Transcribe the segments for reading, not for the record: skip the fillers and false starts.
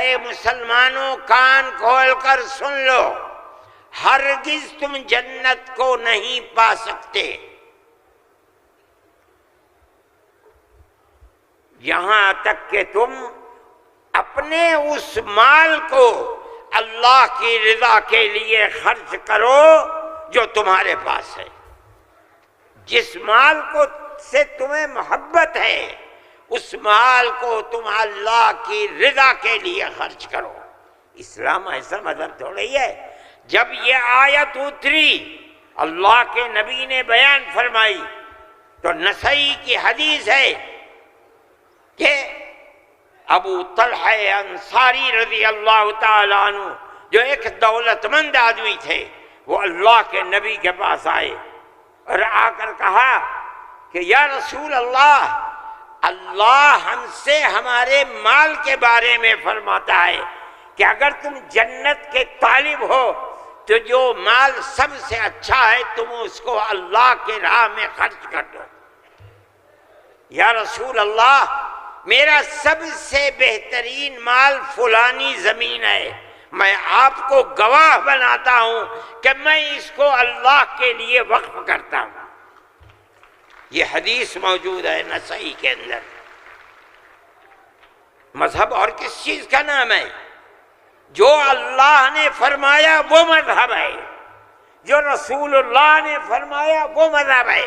اے مسلمانوں کان کھول کر سن لو، ہرگز تم جنت کو نہیں پا سکتے یہاں تک کہ تم اپنے اس مال کو اللہ کی رضا کے لیے خرچ کرو جو تمہارے پاس ہے۔ جس مال کو سے تمہیں محبت ہے اس مال کو تم اللہ کی رضا کے لیے خرچ کرو۔ اسلام ایسا مذہب تھوڑی ہے۔ جب یہ آیت اتری اللہ کے نبی نے بیان فرمائی تو نسائی کی حدیث ہے کہ ابو طلحہ انصاری رضی اللہ تعالیٰ عنہ جو ایک دولت مند آدمی تھے، وہ اللہ کے نبی کے پاس آئے اور آ کر کہا کہ یا رسول اللہ، اللہ ہم سے ہمارے مال کے بارے میں فرماتا ہے کہ اگر تم جنت کے طالب ہو تو جو مال سب سے اچھا ہے تم اس کو اللہ کے راہ میں خرچ کر دو۔ یا رسول اللہ، میرا سب سے بہترین مال فلانی زمین ہے، میں آپ کو گواہ بناتا ہوں کہ میں اس کو اللہ کے لیے وقف کرتا ہوں۔ یہ حدیث موجود ہے نسائی کے اندر۔ مذہب اور کس چیز کا نام ہے؟ جو اللہ نے فرمایا وہ مذہب ہے، جو رسول اللہ نے فرمایا وہ مذہب ہے۔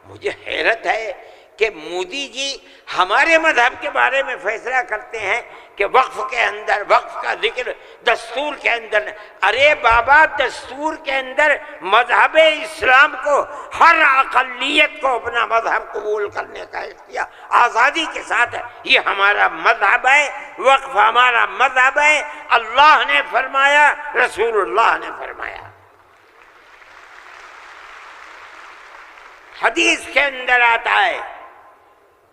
مجھے حیرت ہے کہ مودی جی ہمارے مذہب کے بارے میں فیصلہ کرتے ہیں کہ وقف کے اندر، وقف کا ذکر دستور کے اندر۔ ارے بابا، دستور کے اندر مذہب اسلام کو، ہر اقلیت کو اپنا مذہب قبول کرنے کا اختیار آزادی کے ساتھ ہے۔ یہ ہمارا مذہب ہے، وقف ہمارا مذہب ہے۔ اللہ نے فرمایا، رسول اللہ نے فرمایا۔ حدیث کے اندر آتا ہے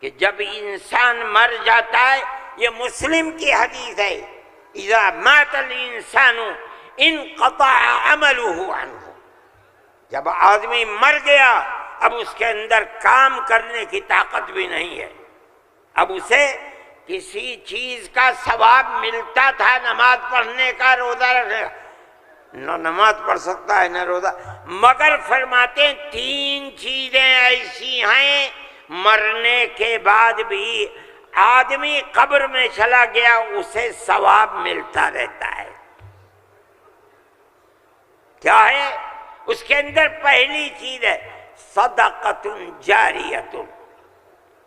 کہ جب انسان مر جاتا ہے، یہ مسلم کی حدیث ہے، اذا مات الانسان انقطع عمله عنہ۔ جب آدمی مر گیا اب اس کے اندر کام کرنے کی طاقت بھی نہیں ہے، اب اسے کسی چیز کا ثواب ملتا تھا، نماز پڑھنے کا، روزہ رکھنے کا، نہ نماز پڑھ سکتا ہے نہ روزہ، مگر فرماتے ہیں تین چیزیں ایسی ہیں مرنے کے بعد بھی آدمی قبر میں چلا گیا اسے ثواب ملتا رہتا ہے۔ کیا ہے؟ اس کے اندر پہلی چیز ہے صدقۃ جاریۃ،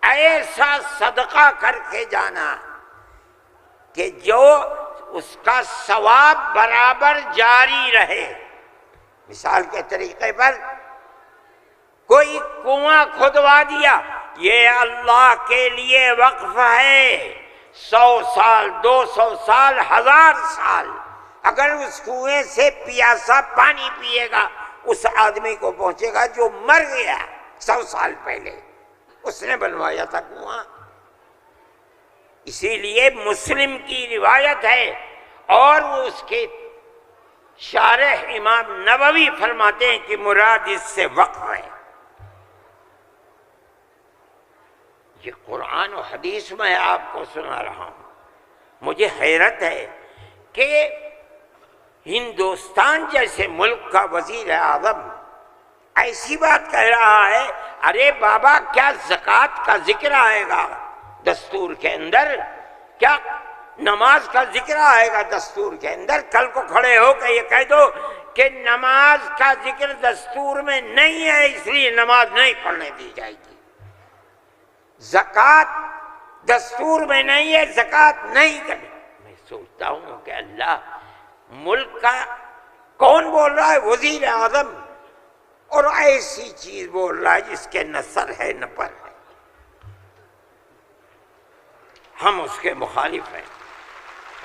ایسا صدقہ کر کے جانا کہ جو اس کا ثواب برابر جاری رہے۔ مثال کے طریقے پر کوئی کنواں کھدوا دیا، یہ اللہ کے لیے وقف ہے، 100 سال، 200 سال، 1000 سال اگر اس کنویں سے پیاسا پانی پیے گا اس آدمی کو پہنچے گا جو مر گیا 100 سال پہلے، اس نے بنوایا تھا کنواں۔ اسی لیے مسلم کی روایت ہے اور وہ اس کے شارح امام نووی فرماتے ہیں کہ مراد اس سے وقف ہے۔ یہ قرآن و حدیث میں آپ کو سنا رہا ہوں۔ مجھے حیرت ہے کہ ہندوستان جیسے ملک کا وزیر اعظم ایسی بات کہہ رہا ہے، ارے بابا کیا زکوٰۃ کا ذکر آئے گا دستور کے اندر؟ کیا نماز کا ذکر آئے گا دستور کے اندر؟ کل کو کھڑے ہو کے یہ کہہ دو کہ نماز کا ذکر دستور میں نہیں ہے اس لیے نماز نہیں پڑھنے دی جائے گی، زکوٰۃ دستور میں نہیں ہے زکوٰۃ نہیں کرنی۔ میں سوچتا ہوں کہ اللہ، ملک کا کون بول رہا ہے؟ وزیر اعظم، اور ایسی چیز بول رہا ہے جس کے نہ سر ہے نہ پر ہے۔ ہم اس کے مخالف ہیں۔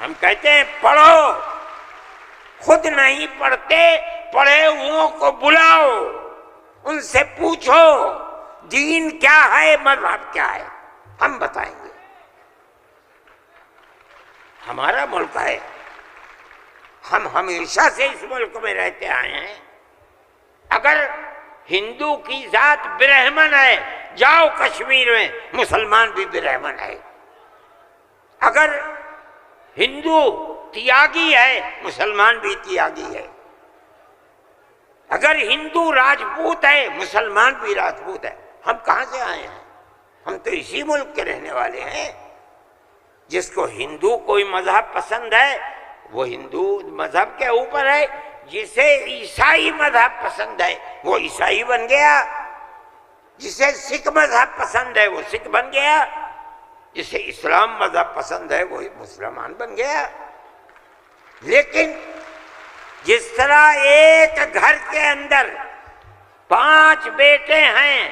ہم کہتے ہیں پڑھو، خود نہیں پڑھتے، پڑھے ہوئوں کو بلاؤ، ان سے پوچھو دین کیا ہے، مذہب کیا ہے، ہم بتائیں گے۔ ہمارا ملک ہے، ہم ہمیشہ سے اس ملک میں رہتے آئے ہیں۔ اگر ہندو کی ذات برہمن ہے، جاؤ کشمیر میں مسلمان بھی برہمن ہے۔ اگر ہندو تیاگی ہے، مسلمان بھی تیاگی ہے۔ اگر ہندو راجپوت ہے، مسلمان بھی راجپوت ہے۔ ہم کہاں سے آئے ہیں؟ ہم تو اسی ملک کے رہنے والے ہیں۔ جس کو ہندو کوئی مذہب پسند ہے وہ ہندو مذہب کے اوپر ہے، جسے عیسائی مذہب پسند ہے وہ عیسائی بن گیا، جسے سکھ مذہب پسند ہے وہ سکھ بن گیا، جسے اسلام مذہب پسند ہے وہ مسلمان بن گیا۔ لیکن جس طرح ایک گھر کے اندر 5 بیٹے ہیں،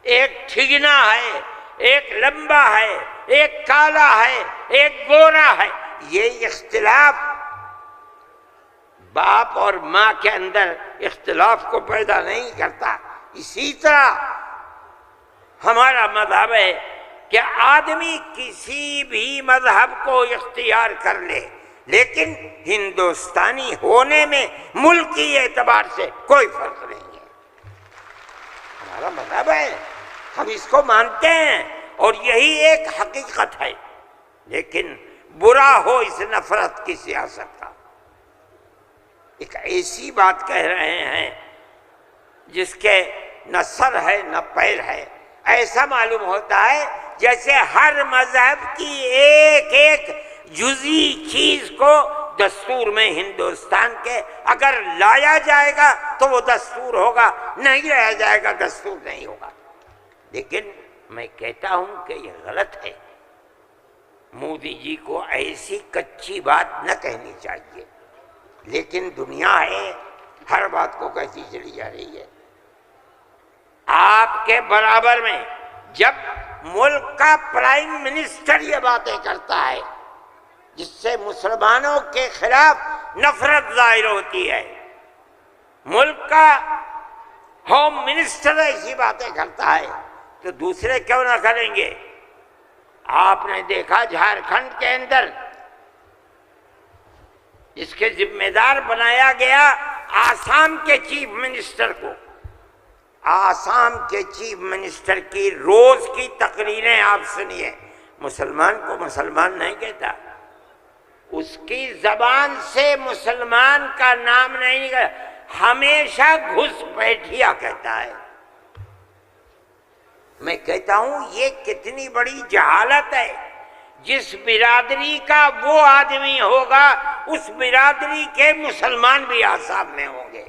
ایک ٹھگنا ہے، ایک لمبا ہے، ایک کالا ہے، ایک گورا ہے، یہ اختلاف باپ اور ماں کے اندر اختلاف کو پیدا نہیں کرتا۔ اسی طرح ہمارا مذہب ہے کہ آدمی کسی بھی مذہب کو اختیار کر لے، لیکن ہندوستانی ہونے میں ملکی اعتبار سے کوئی فرق نہیں ہے۔ ہمارا مذہب ہے، ہم اس کو مانتے ہیں اور یہی ایک حقیقت ہے۔ لیکن برا ہو اس نفرت کی سیاست کا۔ ایک ایسی بات کہہ رہے ہیں جس کے نہ سر ہے نہ پیر ہے، ایسا معلوم ہوتا ہے جیسے ہر مذہب کی ایک ایک جزئی چیز کو دستور میں ہندوستان کے اگر لایا جائے گا تو وہ دستور ہوگا، نہیں لایا جائے گا دستور نہیں ہوگا۔ لیکن میں کہتا ہوں کہ یہ غلط ہے۔ مودی جی کو ایسی کچی بات نہ کہنی چاہیے، لیکن دنیا ہے، ہر بات کو کہتی چلی جا رہی ہے۔ آپ کے برابر میں جب ملک کا پرائم منسٹر یہ باتیں کرتا ہے جس سے مسلمانوں کے خلاف نفرت ظاہر ہوتی ہے، ملک کا ہوم منسٹر ایسی باتیں کرتا ہے تو دوسرے کیوں نہ کریں گے؟ آپ نے دیکھا جھارکھنڈ کے اندر اس کے ذمہ دار بنایا گیا آسام کے چیف منسٹر کو۔ آسام کے چیف منسٹر کی روز کی تقریریں آپ سنیے، مسلمان کو مسلمان نہیں کہتا، اس کی زبان سے مسلمان کا نام نہیں نکلا، ہمیشہ گھس بیٹھیا کہتا ہے۔ میں کہتا ہوں یہ کتنی بڑی جہالت ہے۔ جس برادری کا وہ آدمی ہوگا اس برادری کے مسلمان بھی آسام میں ہوں گے۔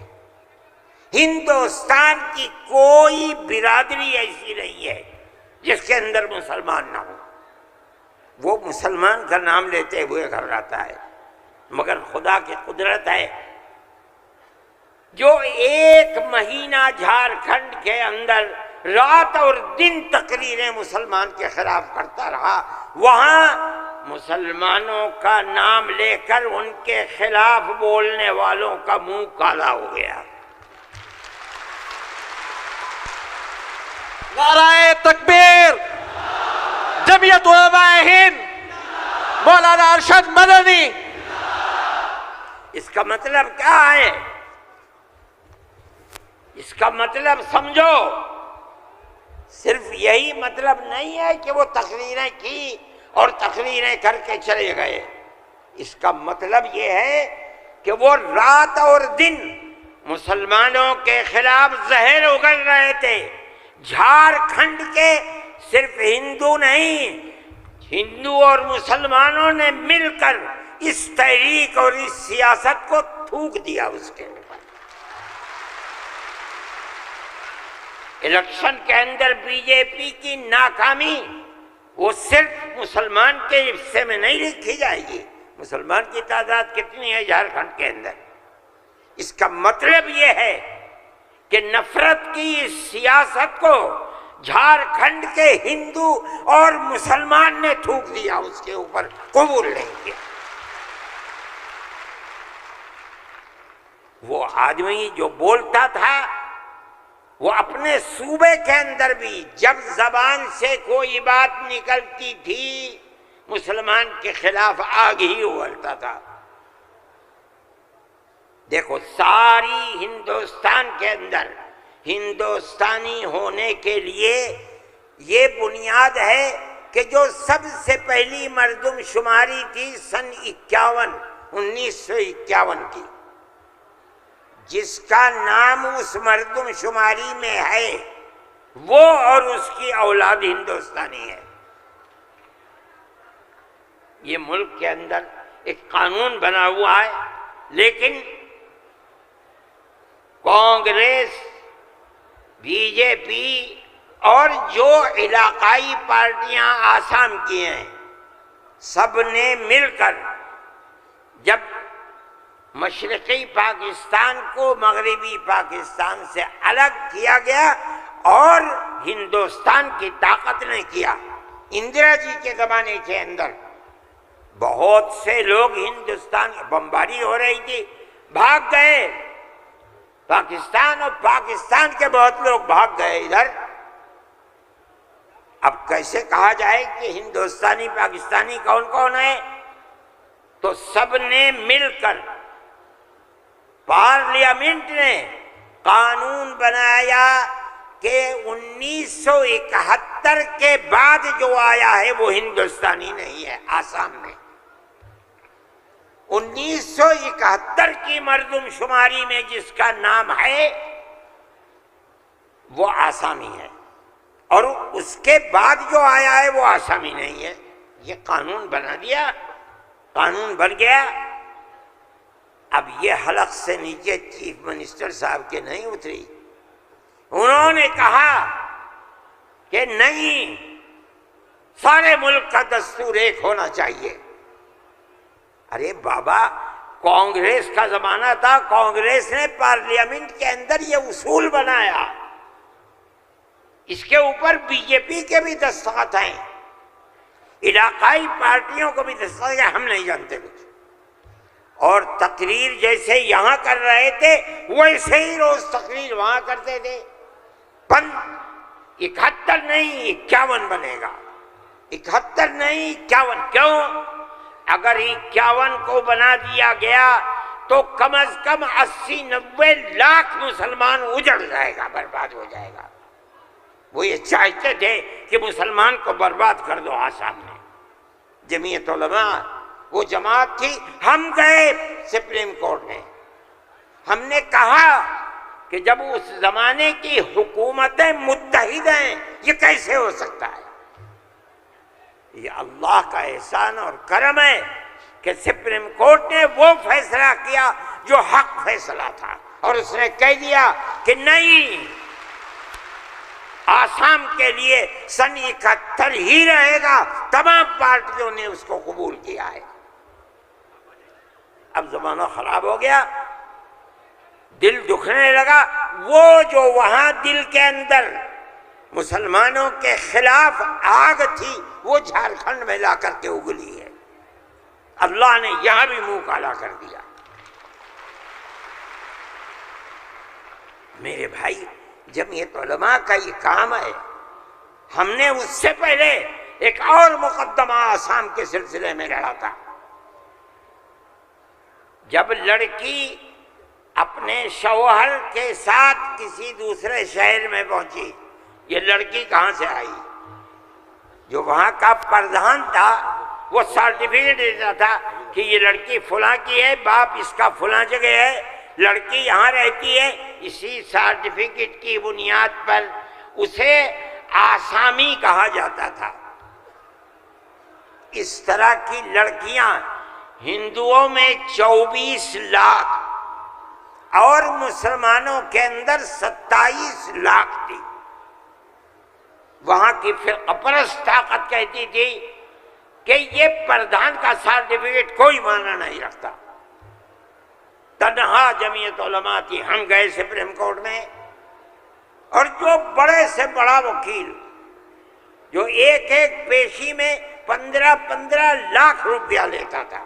ہندوستان کی کوئی برادری ایسی نہیں ہے جس کے اندر مسلمان نہ ہو۔ وہ مسلمان کا نام لیتے ہوئے گھبراتا ہے، مگر خدا کی قدرت ہے جو 1 مہینہ جھارکھنڈ کے اندر رات اور دن تقریریں مسلمان کے خلاف کرتا رہا، وہاں مسلمانوں کا نام لے کر ان کے خلاف بولنے والوں کا منہ کالا ہو گیا۔ نعرہ تکبیر، جمعیت علماء ہند، مولانا ارشد مدنی۔ اس کا مطلب کیا ہے؟ اس کا مطلب سمجھو، صرف یہی مطلب نہیں ہے کہ وہ تقریریں کی اور تقریریں کر کے چلے گئے۔ اس کا مطلب یہ ہے کہ وہ رات اور دن مسلمانوں کے خلاف زہر اگل رہے تھے۔ جھارکھنڈ کے صرف ہندو نہیں، ہندو اور مسلمانوں نے مل کر اس تحریک اور اس سیاست کو تھوک دیا اس کے اوپر۔ الیکشن کے اندر بی جے پی کی ناکامی وہ صرف مسلمان کے حصے میں نہیں لکھی جائے گی۔ مسلمان کی تعداد کتنی ہے جھارکھنڈ کے اندر؟ اس کا مطلب یہ ہے کہ نفرت کی اس سیاست کو جھارکھنڈ کے ہندو اور مسلمان نے تھوک دیا، اس کے اوپر قبول نہیں کیا۔ وہ آدمی جو بولتا تھا وہ اپنے صوبے کے اندر بھی جب زبان سے کوئی بات نکلتی تھی مسلمان کے خلاف آگ ہی اگلتا تھا۔ دیکھو ساری ہندوستان کے اندر ہندوستانی ہونے کے لیے یہ بنیاد ہے کہ جو سب سے پہلی مردم شماری تھی سن 1951 کی، جس کا نام اس مردم شماری میں ہے وہ اور اس کی اولاد ہندوستانی ہے۔ یہ ملک کے اندر ایک قانون بنا ہوا ہے، لیکن کانگریس، بی جے پی اور جو علاقائی پارٹیاں آسام کی ہیں، سب نے مل کر جب مشرقی پاکستان کو مغربی پاکستان سے الگ کیا گیا اور ہندوستان کی طاقت نے کیا، اندرا جی کے زمانے کے اندر بہت سے لوگ ہندوستان، بمباری ہو رہی تھی، بھاگ گئے پاکستان، اور پاکستان کے بہت لوگ بھاگ گئے ادھر۔ اب کیسے کہا جائے کہ ہندوستانی پاکستانی کون کون ہے؟ تو سب نے مل کر پارلیمنٹ نے قانون بنایا کہ 1971 کے بعد جو آیا ہے وہ ہندوستانی نہیں ہے، آسام میں 1971 کی مردم شماری میں جس کا نام ہے وہ آسامی ہے، اور اس کے بعد جو آیا ہے وہ آسامی نہیں ہے۔ یہ قانون بنا دیا، قانون بن گیا۔ اب یہ حلق سے نیچے چیف منسٹر صاحب کے نہیں اتری، انہوں نے کہا کہ نہیں، سارے ملک کا دستور ایک ہونا چاہیے۔ ارے بابا، کانگریس کا زمانہ تھا، کانگریس نے پارلیمنٹ کے اندر یہ اصول بنایا، اس کے اوپر بی جے پی کے بھی دستخط ہیں، علاقائی پارٹیوں کو بھی دستخط ہیں، ہم نہیں جانتے کچھ۔ اور تقریر جیسے یہاں کر رہے تھے ویسے ہی روز تقریر وہاں کرتے تھے۔ 71 نہیں 51 بنے گا، 71 نہیں 51۔ کیوں؟ اگر 51 کو بنا دیا گیا تو کم از کم 80-90 لاکھ مسلمان اجڑ جائے گا، برباد ہو جائے گا۔ وہ یہ چاہتے تھے کہ مسلمان کو برباد کر دو۔ آسام میں جمعیت علماء وہ جماعت تھی، ہم گئے سپریم کورٹ میں، ہم نے کہا کہ جب اس زمانے کی حکومتیں متحد ہیں یہ کیسے ہو سکتا ہے؟ یہ اللہ کا احسان اور کرم ہے کہ سپریم کورٹ نے وہ فیصلہ کیا جو حق فیصلہ تھا، اور اس نے کہہ دیا کہ نہیں، آسام کے لیے سن 71 ہی رہے گا۔ تمام پارٹیوں نے اس کو قبول کیا ہے۔ اب زمانہ خراب ہو گیا، دل دکھنے لگا، وہ جو وہاں دل کے اندر مسلمانوں کے خلاف آگ تھی وہ جھارکھنڈ میں لا کر کے اگلی ہے۔ اللہ نے یہاں بھی منہ کالا کر دیا۔ میرے بھائی، جمعیت علماء کا یہ کام ہے۔ ہم نے اس سے پہلے ایک اور مقدمہ آسام کے سلسلے میں لڑا تھا۔ جب لڑکی اپنے شوہر کے ساتھ کسی دوسرے شہر میں پہنچی، یہ لڑکی کہاں سے آئی؟ جو وہاں کا پردھان تھا وہ سرٹیفکیٹ دیتا تھا کہ یہ لڑکی فلاں کی ہے، باپ اس کا فلاں جگہ ہے، لڑکی یہاں رہتی ہے۔ اسی سرٹیفکیٹ کی بنیاد پر اسے آسامی کہا جاتا تھا۔ اس طرح کی لڑکیاں ہندوؤں میں 24 لاکھ اور مسلمانوں کے اندر 27 لاکھ تھی۔ وہاں کی فرقہ پرست طاقت کہتی تھی کہ یہ پردھان کا سرٹیفکیٹ کوئی معنی نہیں رکھتا۔ تنہا جمعیت علماء تھی، ہم گئے سپریم کورٹ میں، اور جو بڑے سے بڑا وکیل جو ایک ایک پیشی میں 15 لاکھ روپیہ لیتا تھا،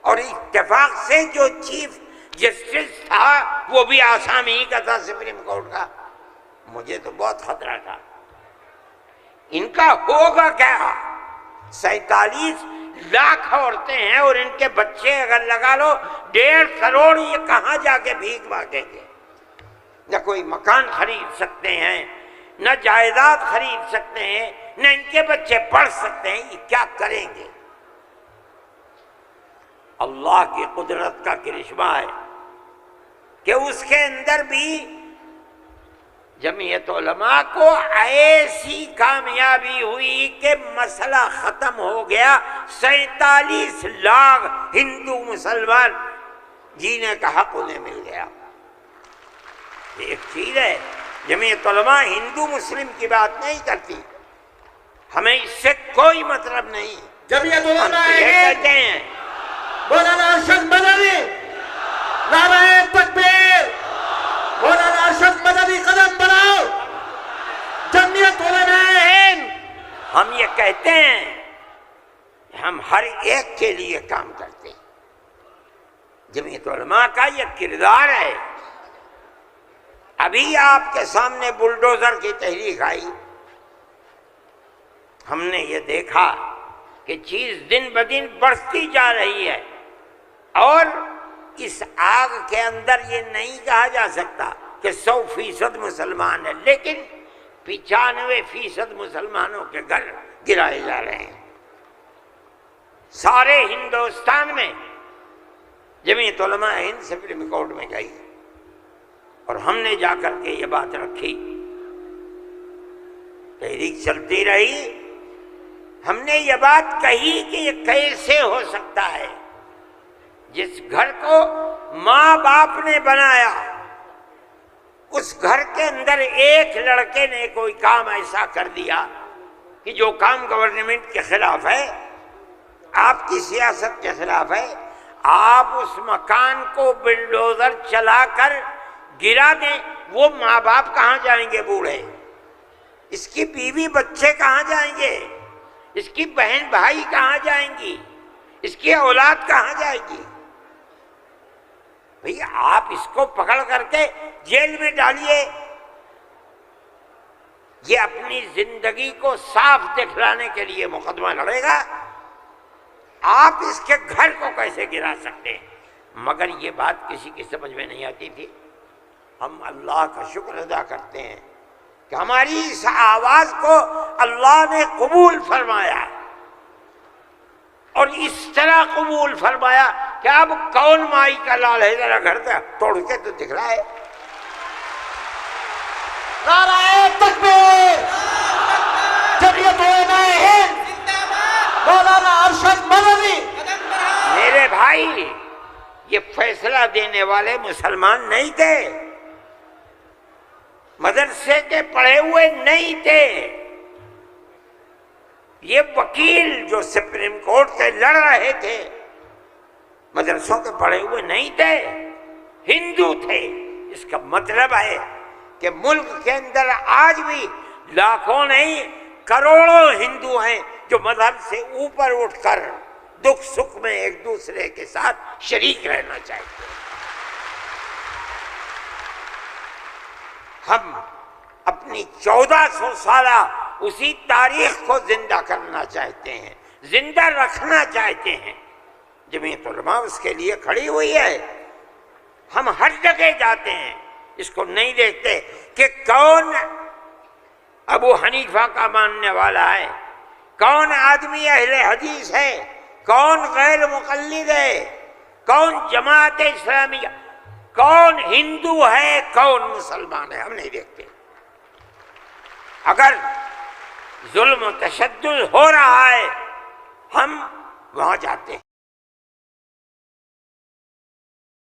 اور اتفاق سے جو چیف جسٹس تھا وہ بھی آسامی ہی کا تھا سپریم کورٹ کا۔ مجھے تو بہت خطرہ تھا، ان کا ہوگا کیا؟ 47 لاکھ عورتیں ہیں اور ان کے بچے اگر لگا لو 1.5 کروڑ، یہ کہاں جا کے بھیک مانگیں گے؟ نہ کوئی مکان خرید سکتے ہیں، نہ جائیداد خرید سکتے ہیں، نہ ان کے بچے پڑھ سکتے ہیں، یہ کیا کریں گے؟ اللہ کی قدرت کا کرشمہ ہے کہ اس کے اندر بھی جمعیت علماء کو ایسی کامیابی ہوئی کہ مسئلہ ختم ہو گیا۔ 47 لاکھ ہندو مسلمان جینے کا حق انہیں مل گیا۔ ایک چیز ہے، جمعیت علماء ہندو مسلم کی بات نہیں کرتی، ہمیں اس سے کوئی مطلب نہیں۔ جمعیت ہم علماء تو یہ ہند کہتے ہیں مولانا ارشد مدنی نعرہ تکبیر، مولانا ارشد مدنی قدم بڑھاؤ، جمعیت علماء ہند۔ ہم یہ کہتے ہیں کہ ہم ہر ایک کے لیے کام کرتے ہیں۔ جمعیت علماء کا یہ کردار ہے۔ ابھی آپ کے سامنے بلڈوزر کی تحریک آئی، ہم نے یہ دیکھا کہ چیز دن بدن بڑھتی جا رہی ہے، اور اس آگ کے اندر یہ نہیں کہا جا سکتا کہ 100% مسلمان ہے، لیکن 95% مسلمانوں کے گھر گرائے جا رہے ہیں۔ سارے ہندوستان میں جمعیت علماء ہند سپریم کورٹ میں گئی اور ہم نے جا کر کے یہ بات رکھی، تحریک چلتی رہی، ہم نے یہ بات کہی کہ یہ کیسے ہو سکتا ہے؟ جس گھر کو ماں باپ نے بنایا، اس گھر کے اندر ایک لڑکے نے کوئی کام ایسا کر دیا کہ جو کام گورنمنٹ کے خلاف ہے، آپ کی سیاست کے خلاف ہے، آپ اس مکان کو بلڈوزر چلا کر گرا دیں، وہ ماں باپ کہاں جائیں گے بوڑھے؟ اس کی بیوی بچے کہاں جائیں گے؟ اس کی بہن بھائی کہاں جائیں گی؟ اس کی اولاد کہاں جائے گی؟ بھئی آپ اس کو پکڑ کر کے جیل میں ڈالیے، یہ اپنی زندگی کو صاف دکھلانے کے لیے مقدمہ لڑے گا، آپ اس کے گھر کو کیسے گرا سکتے ہیں؟ مگر یہ بات کسی کی سمجھ میں نہیں آتی تھی۔ ہم اللہ کا شکر ادا کرتے ہیں کہ ہماری اس آواز کو اللہ نے قبول فرمایا، اور اس طرح قبول فرمایا کہ اب کون مائی کا لال ہے؟ ذرا گھر کا توڑ کے تو دکھلائے۔ نعرہ تکبیر، جمعیت علماء ہند، مولانا ارشد مدنی۔ میرے بھائی، یہ فیصلہ دینے والے مسلمان نہیں تھے، مدرسے کے پڑھے ہوئے نہیں تھے، یہ وکیل جو سپریم کورٹ سے لڑ رہے تھے مدرسوں کے پڑھے ہوئے نہیں تھے، ہندو تھے۔ اس کا مطلب ہے کہ ملک کے اندر آج بھی لاکھوں نہیں کروڑوں ہندو ہیں جو مذہب سے اوپر اٹھ کر دکھ سکھ میں ایک دوسرے کے ساتھ شریک رہنا چاہتے ہیں۔ ہم اپنی 1400 سالہ اسی تاریخ کو زندہ کرنا چاہتے ہیں، زندہ رکھنا چاہتے ہیں۔ جمعیت علماء اس کے لیے کھڑی ہوئی ہے۔ ہم ہر جگہ جاتے ہیں، اس کو نہیں دیکھتے کہ کون ابو حنیفہ کا ماننے والا ہے، کون آدمی اہل حدیث ہے، کون غیر مقلد ہے، کون جماعت اسلامیہ، کون ہندو ہے، کون مسلمان ہے، ہم نہیں دیکھتے۔ اگر ظلم و تشدد ہو رہا ہے ہم وہاں جاتے ہیں۔